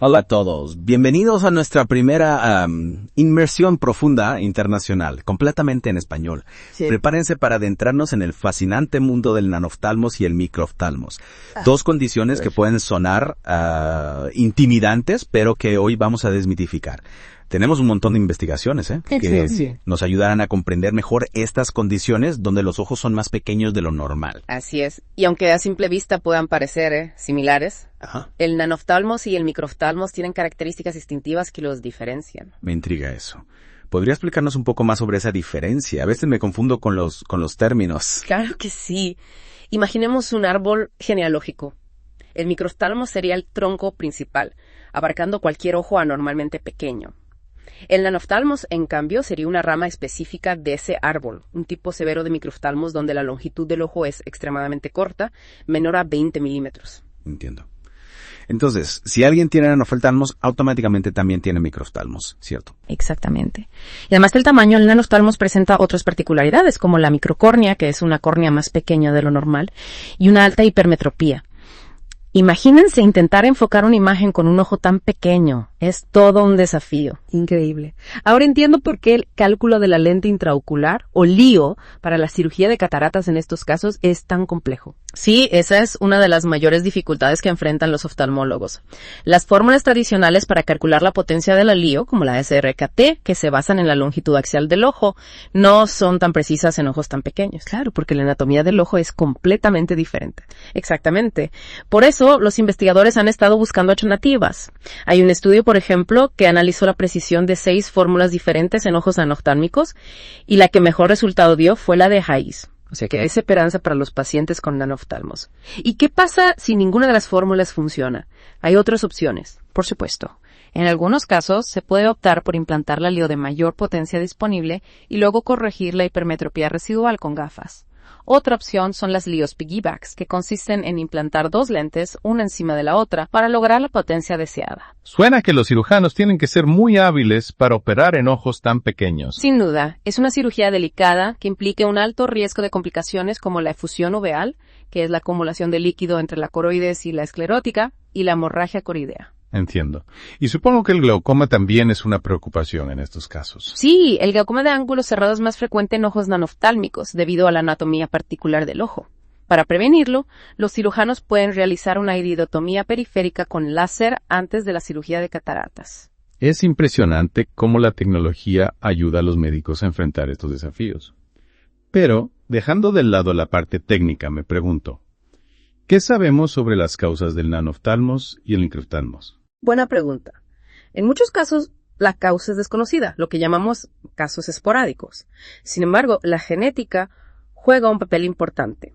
Hola a todos, bienvenidos a nuestra primera inmersión profunda internacional, completamente en español. Sí. Prepárense para adentrarnos en el fascinante mundo del nanoftalmos y el microftalmos. Dos condiciones que pueden sonar intimidantes, pero que hoy vamos a desmitificar. Tenemos un montón de investigaciones que nos ayudarán a comprender mejor estas condiciones donde los ojos son más pequeños de lo normal. Así es. Y aunque a simple vista puedan parecer similares, el nanoftalmos y el microftalmos tienen características distintivas que los diferencian. Me intriga eso. ¿Podría explicarnos un poco más sobre esa diferencia? A veces me confundo con los términos. Claro que sí. Imaginemos un árbol genealógico. El microftalmos sería el tronco principal, abarcando cualquier ojo anormalmente pequeño. El nanoftalmos, en cambio, sería una rama específica de ese árbol, un tipo severo de microftalmos donde la longitud del ojo es extremadamente corta, menor a 20 milímetros. Entiendo. Entonces, si alguien tiene nanoftalmos, automáticamente también tiene microftalmos, ¿cierto? Exactamente. Y además del tamaño, el nanoftalmos presenta otras particularidades, como la microcórnea, que es una córnea más pequeña de lo normal, y una alta hipermetropía. Imagínense intentar enfocar una imagen con un ojo tan pequeño. Es todo un desafío. Increíble. Ahora entiendo por qué el cálculo de la lente intraocular, o LIO, para la cirugía de cataratas en estos casos es tan complejo. Sí, esa es una de las mayores dificultades que enfrentan los oftalmólogos. Las fórmulas tradicionales para calcular la potencia de la LIO, como la SRKT, que se basan en la longitud axial del ojo, no son tan precisas en ojos tan pequeños. Claro, porque la anatomía del ojo es completamente diferente. Exactamente. Por eso, los investigadores han estado buscando alternativas. Hay un estudio, por ejemplo, que analizó la precisión de 6 fórmulas diferentes en ojos anoftálmicos, y la que mejor resultado dio fue la de Hayes. O sea que hay esperanza para los pacientes con nanoftalmos. ¿Y qué pasa si ninguna de las fórmulas funciona? ¿Hay otras opciones? Por supuesto. En algunos casos se puede optar por implantar la LIO de mayor potencia disponible y luego corregir la hipermetropía residual con gafas. Otra opción son las LIOs piggybacks, que consisten en implantar 2 lentes, una encima de la otra, para lograr la potencia deseada. Suena que los cirujanos tienen que ser muy hábiles para operar en ojos tan pequeños. Sin duda, es una cirugía delicada que implica un alto riesgo de complicaciones como la efusión uveal, que es la acumulación de líquido entre la coroides y la esclerótica, y la hemorragia coroidea. Entiendo. Y supongo que el glaucoma también es una preocupación en estos casos. Sí, el glaucoma de ángulos cerrados es más frecuente en ojos nanoftálmicos debido a la anatomía particular del ojo. Para prevenirlo, los cirujanos pueden realizar una iridotomía periférica con láser antes de la cirugía de cataratas. Es impresionante cómo la tecnología ayuda a los médicos a enfrentar estos desafíos. Pero, dejando de lado la parte técnica, me pregunto, ¿qué sabemos sobre las causas del nanoftalmos y el microftalmos? Buena pregunta. En muchos casos, la causa es desconocida, lo que llamamos casos esporádicos. Sin embargo, la genética juega un papel importante.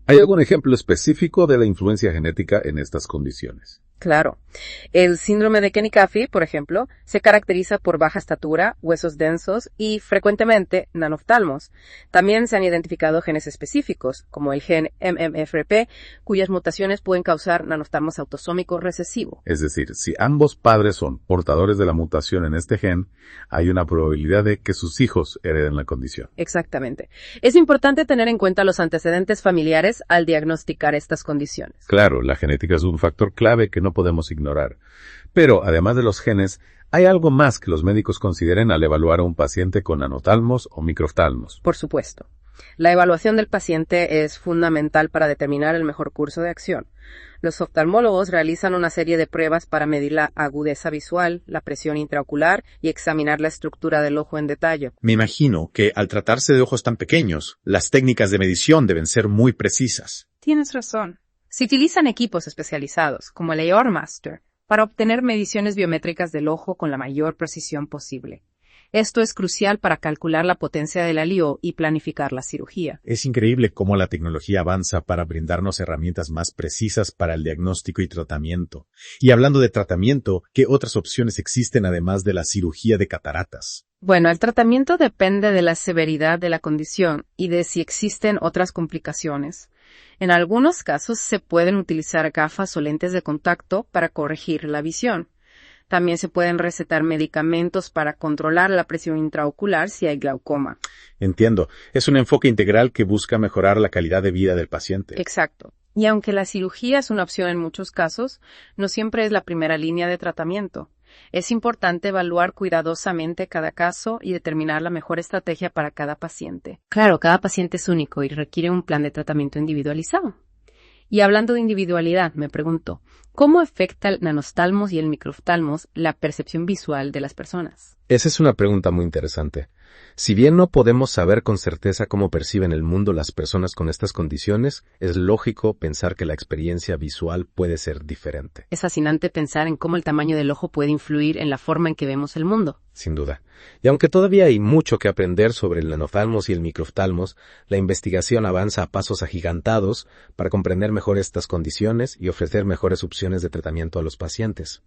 ¿Hay algún ejemplo específico de la influencia genética en estas condiciones? Claro. El síndrome de Kenny-Caffey, por ejemplo, se caracteriza por baja estatura, huesos densos y, frecuentemente, nanoftalmos. También se han identificado genes específicos, como el gen MMFRP, cuyas mutaciones pueden causar nanoftalmos autosómico recesivo. Es decir, si ambos padres son portadores de la mutación en este gen, hay una probabilidad de que sus hijos hereden la condición. Exactamente. Es importante tener en cuenta los antecedentes familiares al diagnosticar estas condiciones. Claro, la genética es un factor clave que no podemos ignorar. Pero, además de los genes, ¿hay algo más que los médicos consideren al evaluar a un paciente con nanoftalmos o microftalmos? Por supuesto. La evaluación del paciente es fundamental para determinar el mejor curso de acción. Los oftalmólogos realizan una serie de pruebas para medir la agudeza visual, la presión intraocular y examinar la estructura del ojo en detalle. Me imagino que al tratarse de ojos tan pequeños, las técnicas de medición deben ser muy precisas. Tienes razón. Se utilizan equipos especializados, como el AR Master, para obtener mediciones biométricas del ojo con la mayor precisión posible. Esto es crucial para calcular la potencia de la LIO y planificar la cirugía. Es increíble cómo la tecnología avanza para brindarnos herramientas más precisas para el diagnóstico y tratamiento. Y hablando de tratamiento, ¿qué otras opciones existen además de la cirugía de cataratas? Bueno, el tratamiento depende de la severidad de la condición y de si existen otras complicaciones. En algunos casos se pueden utilizar gafas o lentes de contacto para corregir la visión. También se pueden recetar medicamentos para controlar la presión intraocular si hay glaucoma. Entiendo. Es un enfoque integral que busca mejorar la calidad de vida del paciente. Exacto. Y aunque la cirugía es una opción en muchos casos, no siempre es la primera línea de tratamiento. Es importante evaluar cuidadosamente cada caso y determinar la mejor estrategia para cada paciente. Claro, cada paciente es único y requiere un plan de tratamiento individualizado. Y hablando de individualidad, me pregunto, ¿cómo afecta el nanoftalmos y el microftalmos la percepción visual de las personas? Esa es una pregunta muy interesante. Si bien no podemos saber con certeza cómo perciben el mundo las personas con estas condiciones, es lógico pensar que la experiencia visual puede ser diferente. Es fascinante pensar en cómo el tamaño del ojo puede influir en la forma en que vemos el mundo. Sin duda. Y aunque todavía hay mucho que aprender sobre el nanoftalmos y el microftalmos, la investigación avanza a pasos agigantados para comprender mejor estas condiciones y ofrecer mejores opciones de tratamiento a los pacientes.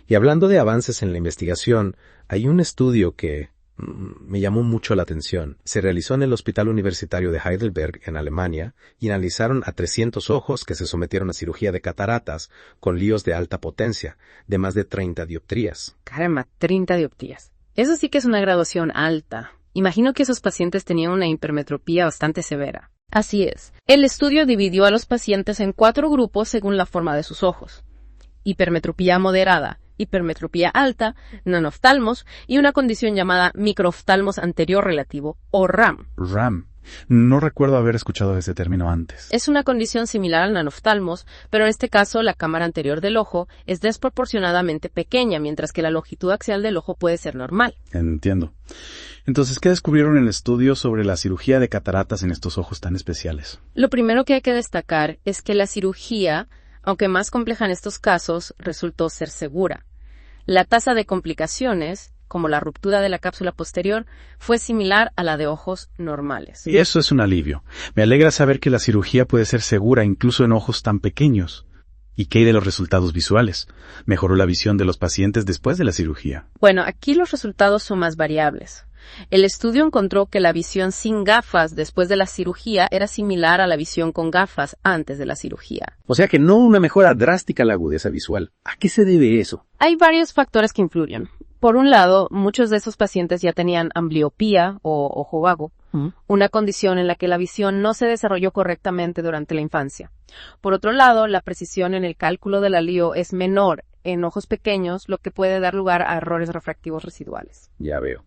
Y hablando de avances en la investigación, hay un estudio que me llamó mucho la atención. Se realizó en el Hospital Universitario de Heidelberg, en Alemania, y analizaron a 300 ojos que se sometieron a cirugía de cataratas con líos de alta potencia, de más de 30 dioptrías. Caramba, 30 dioptrías. Eso sí que es una graduación alta. Imagino que esos pacientes tenían una hipermetropía bastante severa. Así es. El estudio dividió a los pacientes en 4 grupos según la forma de sus ojos. Hipermetropía moderada, hipermetropía alta, nanoftalmos y una condición llamada microftalmos anterior relativo, o RAM. RAM. No recuerdo haber escuchado ese término antes. Es una condición similar al nanoftalmos, pero en este caso la cámara anterior del ojo es desproporcionadamente pequeña, mientras que la longitud axial del ojo puede ser normal. Entiendo. Entonces, ¿qué descubrieron en el estudio sobre la cirugía de cataratas en estos ojos tan especiales? Lo primero que hay que destacar es que la cirugía, aunque más compleja en estos casos, resultó ser segura. La tasa de complicaciones, como la ruptura de la cápsula posterior, fue similar a la de ojos normales. Y eso es un alivio. Me alegra saber que la cirugía puede ser segura incluso en ojos tan pequeños. ¿Y qué hay de los resultados visuales? ¿Mejoró la visión de los pacientes después de la cirugía? Bueno, aquí los resultados son más variables. El estudio encontró que la visión sin gafas después de la cirugía era similar a la visión con gafas antes de la cirugía. O sea que no una mejora drástica en la agudeza visual. ¿A qué se debe eso? Hay varios factores que influyen. Por un lado, muchos de esos pacientes ya tenían ambliopía o ojo vago, una condición en la que la visión no se desarrolló correctamente durante la infancia. Por otro lado, la precisión en el cálculo del alío es menor en ojos pequeños, lo que puede dar lugar a errores refractivos residuales. Ya veo.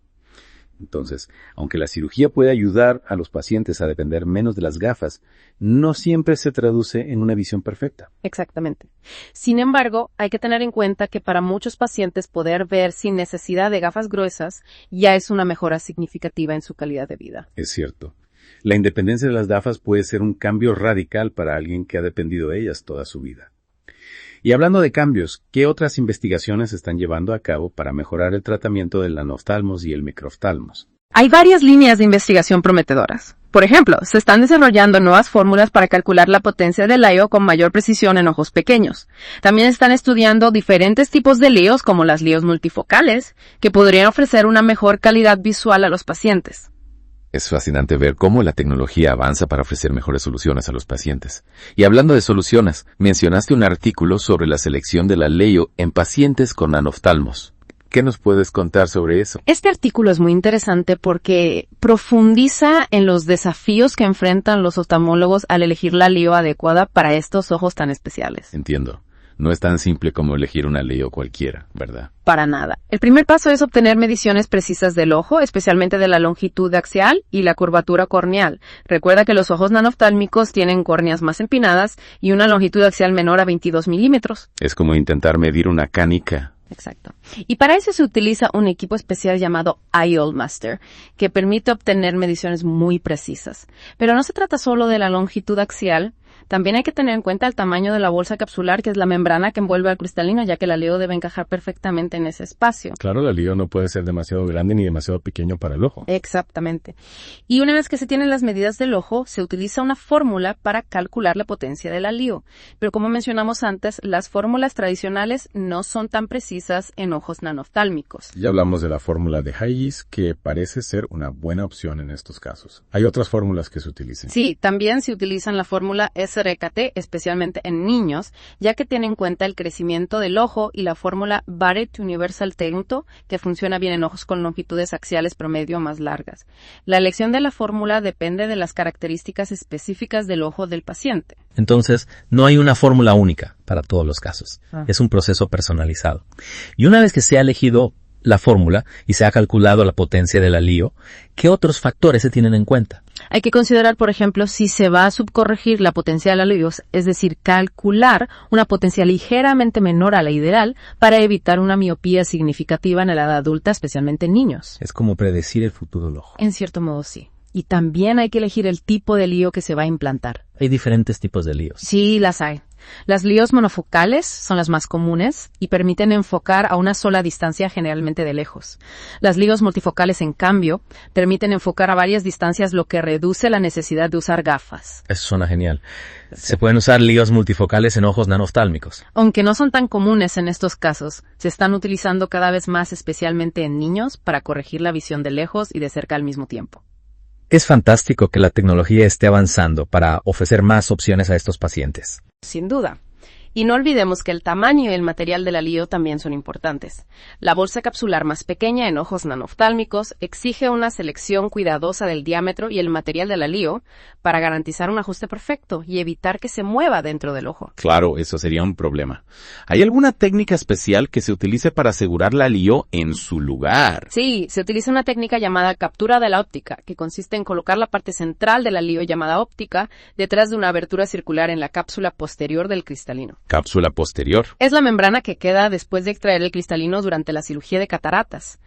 Entonces, aunque la cirugía puede ayudar a los pacientes a depender menos de las gafas, no siempre se traduce en una visión perfecta. Exactamente. Sin embargo, hay que tener en cuenta que para muchos pacientes poder ver sin necesidad de gafas gruesas ya es una mejora significativa en su calidad de vida. Es cierto. La independencia de las gafas puede ser un cambio radical para alguien que ha dependido de ellas toda su vida. Y hablando de cambios, ¿qué otras investigaciones se están llevando a cabo para mejorar el tratamiento del nanoftalmos y el microftalmos? Hay varias líneas de investigación prometedoras. Por ejemplo, se están desarrollando nuevas fórmulas para calcular la potencia del LIO con mayor precisión en ojos pequeños. También están estudiando diferentes tipos de LIOs, como las LIOs multifocales, que podrían ofrecer una mejor calidad visual a los pacientes. Es fascinante ver cómo la tecnología avanza para ofrecer mejores soluciones a los pacientes. Y hablando de soluciones, mencionaste un artículo sobre la selección de la LIO en pacientes con nanoftalmos. ¿Qué nos puedes contar sobre eso? Este artículo es muy interesante porque profundiza en los desafíos que enfrentan los oftalmólogos al elegir la LIO adecuada para estos ojos tan especiales. Entiendo. No es tan simple como elegir una LIO cualquiera, ¿verdad? Para nada. El primer paso es obtener mediciones precisas del ojo, especialmente de la longitud axial y la curvatura corneal. Recuerda que los ojos nanoftálmicos tienen córneas más empinadas y una longitud axial menor a 22 milímetros. Es como intentar medir una canica. Exacto. Y para eso se utiliza un equipo especial llamado IOLMaster, que permite obtener mediciones muy precisas. Pero no se trata solo de la longitud axial. También hay que tener en cuenta el tamaño de la bolsa capsular, que es la membrana que envuelve al cristalino, ya que la LIO debe encajar perfectamente en ese espacio. Claro, la LIO no puede ser demasiado grande ni demasiado pequeño para el ojo. Exactamente. Y una vez que se tienen las medidas del ojo, se utiliza una fórmula para calcular la potencia de la LIO. Pero como mencionamos antes, las fórmulas tradicionales no son tan precisas en ojos nanoftálmicos. Ya hablamos de la fórmula de Hayes, que parece ser una buena opción en estos casos. ¿Hay otras fórmulas que se utilicen? Sí, también se utilizan la fórmula SLS CRKT, especialmente en niños, ya que tiene en cuenta el crecimiento del ojo y la fórmula Barrett Universal Tento, que funciona bien en ojos con longitudes axiales promedio más largas. La elección de la fórmula depende de las características específicas del ojo del paciente. Entonces, no hay una fórmula única para todos los casos. Es un proceso personalizado. Y una vez que se ha elegido la fórmula y se ha calculado la potencia de la LIO, ¿qué otros factores se tienen en cuenta? Hay que considerar, por ejemplo, si se va a subcorregir la potencia de la LIO, es decir, calcular una potencia ligeramente menor a la ideal para evitar una miopía significativa en la edad adulta, especialmente en niños. Es como predecir el futuro del ojo. En cierto modo, sí. Y también hay que elegir el tipo de LIO que se va a implantar. Hay diferentes tipos de LIOs. Sí, las hay. Las LIOs monofocales son las más comunes y permiten enfocar a una sola distancia, generalmente de lejos. Las LIOs multifocales, en cambio, permiten enfocar a varias distancias, lo que reduce la necesidad de usar gafas. Eso suena genial. Se pueden usar LIOs multifocales en ojos nanoftálmicos. Aunque no son tan comunes en estos casos, se están utilizando cada vez más, especialmente en niños, para corregir la visión de lejos y de cerca al mismo tiempo. Es fantástico que la tecnología esté avanzando para ofrecer más opciones a estos pacientes. Sin duda. Y no olvidemos que el tamaño y el material de la LIO también son importantes. La bolsa capsular más pequeña en ojos nanoftálmicos exige una selección cuidadosa del diámetro y el material de la LIO para garantizar un ajuste perfecto y evitar que se mueva dentro del ojo. Claro, eso sería un problema. ¿Hay alguna técnica especial que se utilice para asegurar la LIO en su lugar? Sí, se utiliza una técnica llamada captura de la óptica, que consiste en colocar la parte central de la LIO llamada óptica detrás de una abertura circular en la cápsula posterior del cristalino. Cápsula posterior. Es la membrana que queda después de extraer el cristalino durante la cirugía de cataratas.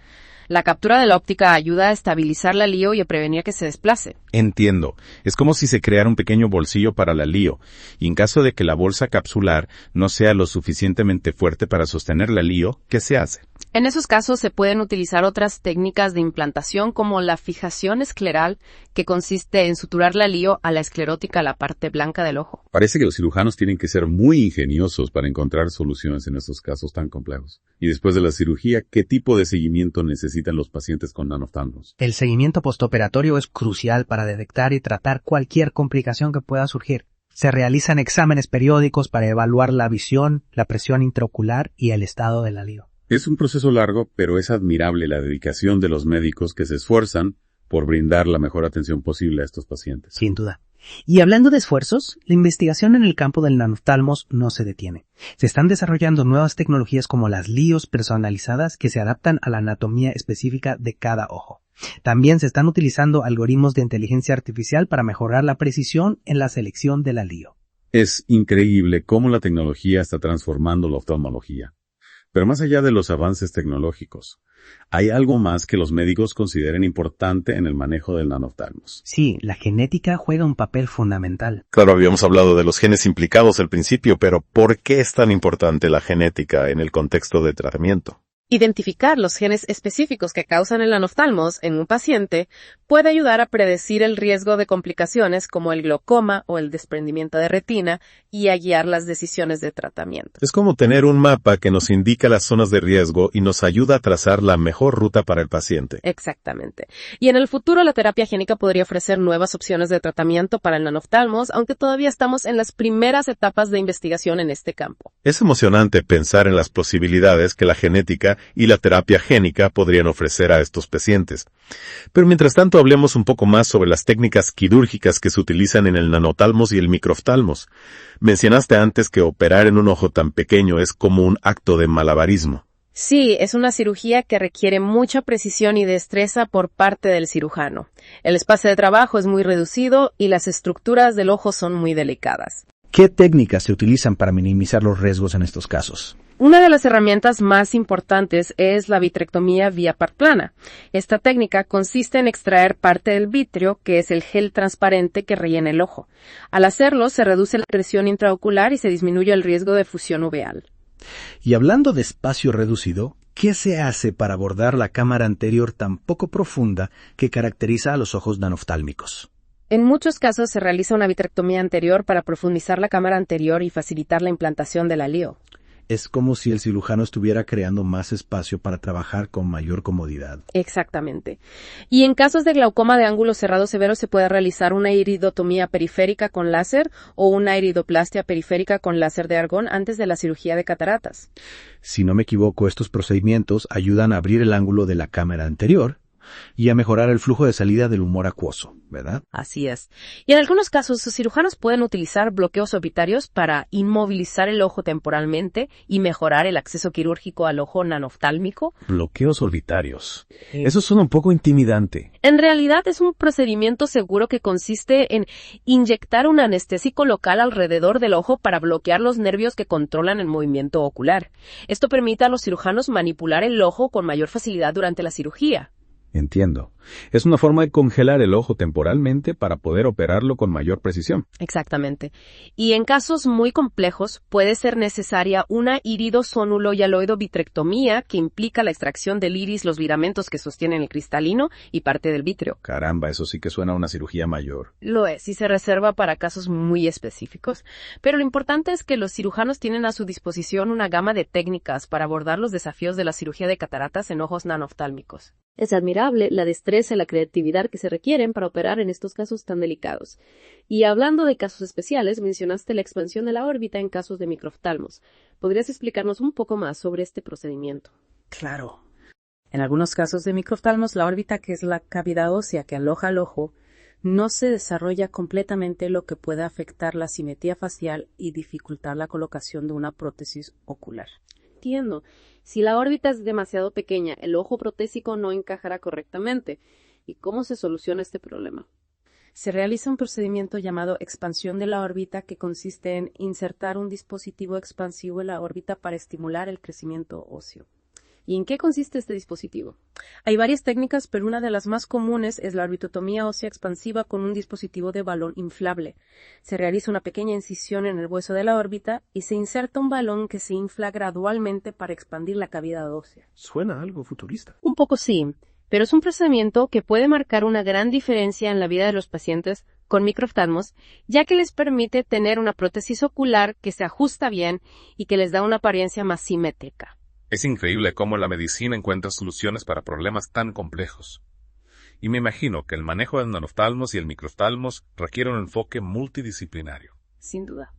La captura de la óptica ayuda a estabilizar la LIO y a prevenir que se desplace. Entiendo. Es como si se creara un pequeño bolsillo para la LIO, y en caso de que la bolsa capsular no sea lo suficientemente fuerte para sostener la LIO, ¿qué se hace? En esos casos se pueden utilizar otras técnicas de implantación como la fijación escleral, que consiste en suturar la LIO a la esclerótica, a la parte blanca del ojo. Parece que los cirujanos tienen que ser muy ingeniosos para encontrar soluciones en estos casos tan complejos. Y después de la cirugía, ¿qué tipo de seguimiento necesitan los pacientes con nanoftálmicos? El seguimiento postoperatorio es crucial para detectar y tratar cualquier complicación que pueda surgir. Se realizan exámenes periódicos para evaluar la visión, la presión intraocular y el estado de la LIO. Es un proceso largo, pero es admirable la dedicación de los médicos que se esfuerzan por brindar la mejor atención posible a estos pacientes. Sin duda. Y hablando de esfuerzos, la investigación en el campo del nanoftálmos no se detiene. Se están desarrollando nuevas tecnologías como las LIOs personalizadas que se adaptan a la anatomía específica de cada ojo. También se están utilizando algoritmos de inteligencia artificial para mejorar la precisión en la selección de la LIO. Es increíble cómo la tecnología está transformando la oftalmología. Pero más allá de los avances tecnológicos, ¿hay algo más que los médicos consideren importante en el manejo del nanoftálmos? Sí, la genética juega un papel fundamental. Claro, habíamos hablado de los genes implicados al principio, pero ¿por qué es tan importante la genética en el contexto de tratamiento? Identificar los genes específicos que causan el nanoftálmos en un paciente puede ayudar a predecir el riesgo de complicaciones como el glaucoma o el desprendimiento de retina y a guiar las decisiones de tratamiento. Es como tener un mapa que nos indica las zonas de riesgo y nos ayuda a trazar la mejor ruta para el paciente. Exactamente. Y en el futuro la terapia génica podría ofrecer nuevas opciones de tratamiento para el nanoftálmos, aunque todavía estamos en las primeras etapas de investigación en este campo. Es emocionante pensar en las posibilidades que la genética y la terapia génica podrían ofrecer a estos pacientes. Pero mientras tanto hablemos un poco más sobre las técnicas quirúrgicas que se utilizan en el nanoftálmos y el microftálmos. Mencionaste antes que operar en un ojo tan pequeño es como un acto de malabarismo. Sí, es una cirugía que requiere mucha precisión y destreza por parte del cirujano. El espacio de trabajo es muy reducido y las estructuras del ojo son muy delicadas. ¿Qué técnicas se utilizan para minimizar los riesgos en estos casos? Una de las herramientas más importantes es la vitrectomía vía par plana. Esta técnica consiste en extraer parte del vítreo, que es el gel transparente que rellena el ojo. Al hacerlo, se reduce la presión intraocular y se disminuye el riesgo de fusión uveal. Y hablando de espacio reducido, ¿qué se hace para abordar la cámara anterior tan poco profunda que caracteriza a los ojos nanoftálmicos? En muchos casos se realiza una vitrectomía anterior para profundizar la cámara anterior y facilitar la implantación de la LIO. Es como si el cirujano estuviera creando más espacio para trabajar con mayor comodidad. Exactamente. Y en casos de glaucoma de ángulo cerrado severo se puede realizar una iridotomía periférica con láser o una iridoplastia periférica con láser de argón antes de la cirugía de cataratas. Si no me equivoco, estos procedimientos ayudan a abrir el ángulo de la cámara anterior y a mejorar el flujo de salida del humor acuoso, ¿verdad? Así es. Y en algunos casos, los cirujanos pueden utilizar bloqueos orbitarios para inmovilizar el ojo temporalmente y mejorar el acceso quirúrgico al ojo nanoftálmico. Bloqueos orbitarios. Eso suena un poco intimidante. En realidad es un procedimiento seguro que consiste en inyectar un anestésico local alrededor del ojo para bloquear los nervios que controlan el movimiento ocular. Esto permite a los cirujanos manipular el ojo con mayor facilidad durante la cirugía. Entiendo. Es una forma de congelar el ojo temporalmente para poder operarlo con mayor precisión. Exactamente. Y en casos muy complejos puede ser necesaria una iridosónulo-hialoidovitrectomía que implica la extracción del iris, los filamentos que sostienen el cristalino y parte del vítreo. Caramba, eso sí que suena a una cirugía mayor. Lo es, y se reserva para casos muy específicos. Pero lo importante es que los cirujanos tienen a su disposición una gama de técnicas para abordar los desafíos de la cirugía de cataratas en ojos nanoftálmicos. Es admirable la destreza y la creatividad que se requieren para operar en estos casos tan delicados. Y hablando de casos especiales, mencionaste la expansión de la órbita en casos de microftalmos. ¿Podrías explicarnos un poco más sobre este procedimiento? Claro. En algunos casos de microftalmos, la órbita, que es la cavidad ósea que aloja al ojo, no se desarrolla completamente, lo que puede afectar la simetría facial y dificultar la colocación de una prótesis ocular. Entiendo. Si la órbita es demasiado pequeña, el ojo protésico no encajará correctamente. ¿Y cómo se soluciona este problema? Se realiza un procedimiento llamado expansión de la órbita, que consiste en insertar un dispositivo expansivo en la órbita para estimular el crecimiento óseo. ¿Y en qué consiste este dispositivo? Hay varias técnicas, pero una de las más comunes es la orbitotomía ósea expansiva con un dispositivo de balón inflable. Se realiza una pequeña incisión en el hueso de la órbita y se inserta un balón que se infla gradualmente para expandir la cavidad ósea. Suena algo futurista. Un poco sí, pero es un procedimiento que puede marcar una gran diferencia en la vida de los pacientes con microftalmos, ya que les permite tener una prótesis ocular que se ajusta bien y que les da una apariencia más simétrica. Es increíble cómo la medicina encuentra soluciones para problemas tan complejos. Y me imagino que el manejo del nanoftalmos y el microftalmos requiere un enfoque multidisciplinario. Sin duda.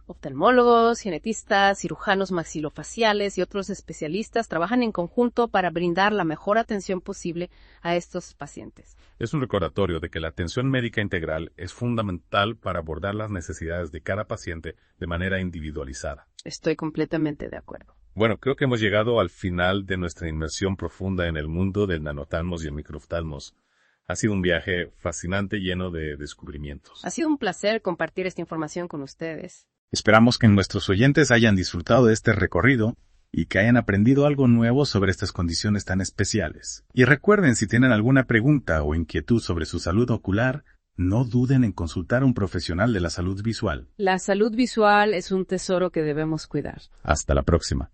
Oftalmólogos, genetistas, cirujanos maxilofaciales y otros especialistas trabajan en conjunto para brindar la mejor atención posible a estos pacientes. Es un recordatorio de que la atención médica integral es fundamental para abordar las necesidades de cada paciente de manera individualizada. Estoy completamente de acuerdo. Bueno, creo que hemos llegado al final de nuestra inmersión profunda en el mundo del nanoftalmos y el microftalmos. Ha sido un viaje fascinante, lleno de descubrimientos. Ha sido un placer compartir esta información con ustedes. Esperamos que nuestros oyentes hayan disfrutado de este recorrido y que hayan aprendido algo nuevo sobre estas condiciones tan especiales. Y recuerden, si tienen alguna pregunta o inquietud sobre su salud ocular, no duden en consultar a un profesional de la salud visual. La salud visual es un tesoro que debemos cuidar. Hasta la próxima.